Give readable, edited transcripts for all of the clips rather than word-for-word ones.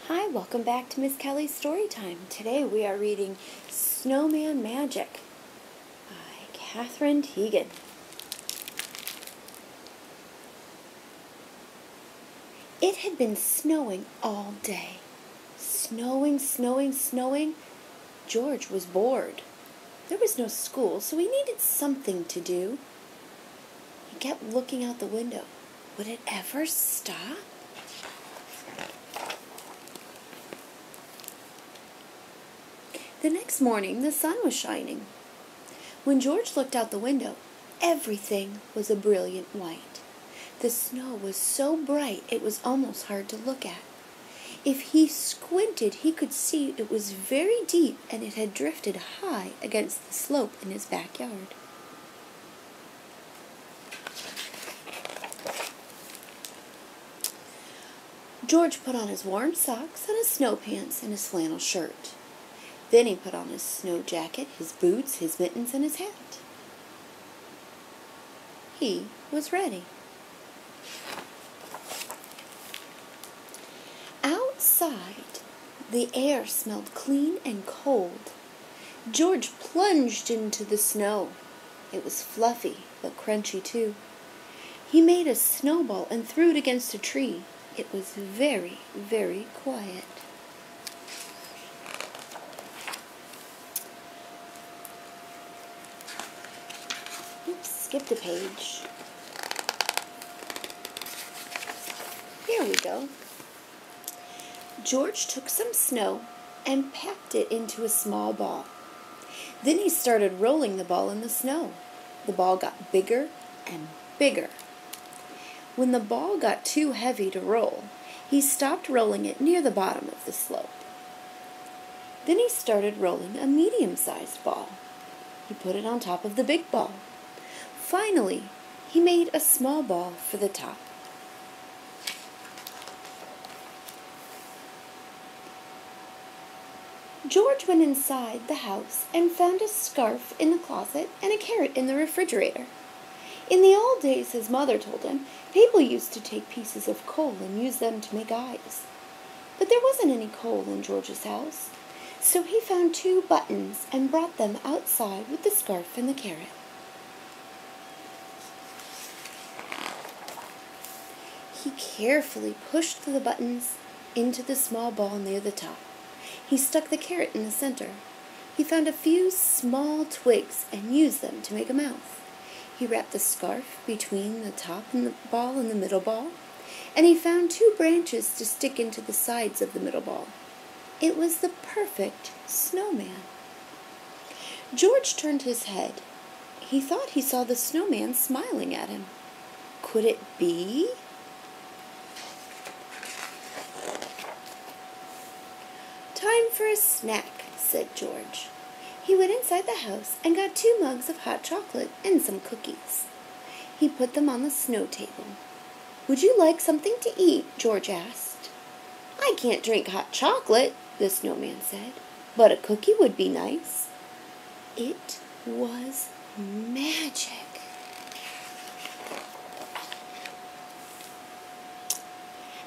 Hi, welcome back to Miss Kelly's Storytime. Today we are reading Snowman Magic by Katherine Tegen. It had been snowing all day. Snowing. George was bored. There was no school, so he needed something to do. He kept looking out the window. Would it ever stop? The next morning, the sun was shining. When George looked out the window, everything was a brilliant white. The snow was so bright it was almost hard to look at. If he squinted, he could see it was very deep and it had drifted high against the slope in his backyard. George put on his warm socks and his snow pants and his flannel shirt. Then he put on his snow jacket, his boots, his mittens, and his hat. He was ready. Outside, the air smelled clean and cold. George plunged into the snow. It was fluffy, but crunchy too. He made a snowball and threw it against a tree. It was very, very quiet. Oops, skipped a page. Here we go. George took some snow and packed it into a small ball. Then he started rolling the ball in the snow. The ball got bigger and bigger. When the ball got too heavy to roll, he stopped rolling it near the bottom of the slope. Then he started rolling a medium-sized ball. He put it on top of the big ball. Finally, he made a small ball for the top. George went inside the house and found a scarf in the closet and a carrot in the refrigerator. In the old days, his mother told him, people used to take pieces of coal and use them to make eyes. But there wasn't any coal in George's house, so he found 2 buttons and brought them outside with the scarf and the carrot. He carefully pushed the buttons into the small ball near the top. He stuck the carrot in the center. He found a few small twigs and used them to make a mouth. He wrapped the scarf between the top and the ball and the middle ball, and he found 2 branches to stick into the sides of the middle ball. It was the perfect snowman. George turned his head. He thought he saw the snowman smiling at him. Could it be? Time for a snack, said George. He went inside the house and got 2 mugs of hot chocolate and some cookies. He put them on the snow table. Would you like something to eat? George asked. I can't drink hot chocolate, the snowman said, but a cookie would be nice. It was magic.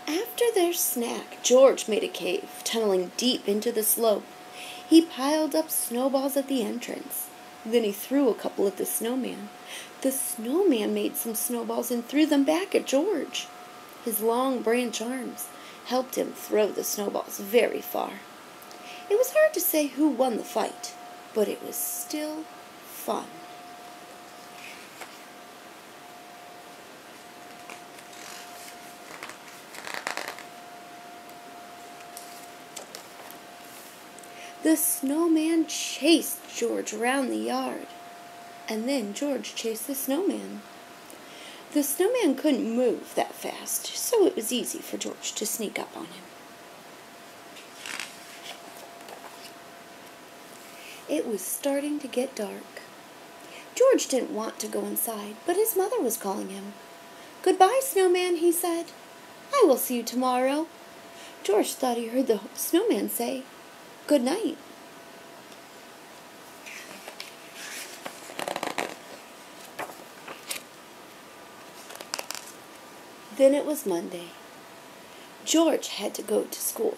After their snack, George made a cave, tunneling deep into the slope. He piled up snowballs at the entrance. Then he threw a couple at the snowman. The snowman made some snowballs and threw them back at George. His long branch arms helped him throw the snowballs very far. It was hard to say who won the fight, but it was still fun. The snowman chased George around the yard, and then George chased the snowman. The snowman couldn't move that fast, so it was easy for George to sneak up on him. It was starting to get dark. George didn't want to go inside, but his mother was calling him. Goodbye, snowman, he said. I will see you tomorrow. George thought he heard the snowman say, good night. Then it was Monday. George had to go to school.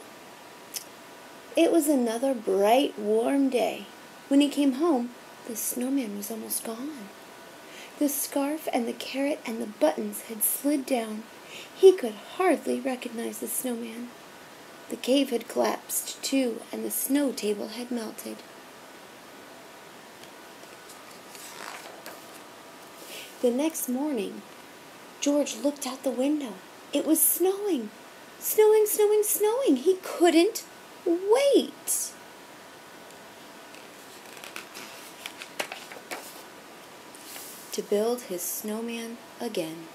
It was another bright, warm day. When he came home, the snowman was almost gone. The scarf and the carrot and the buttons had slid down. He could hardly recognize the snowman. The cave had collapsed, too, and the snow table had melted. The next morning, George looked out the window. It was snowing. Snowing, snowing, snowing. He couldn't wait. To build his snowman again.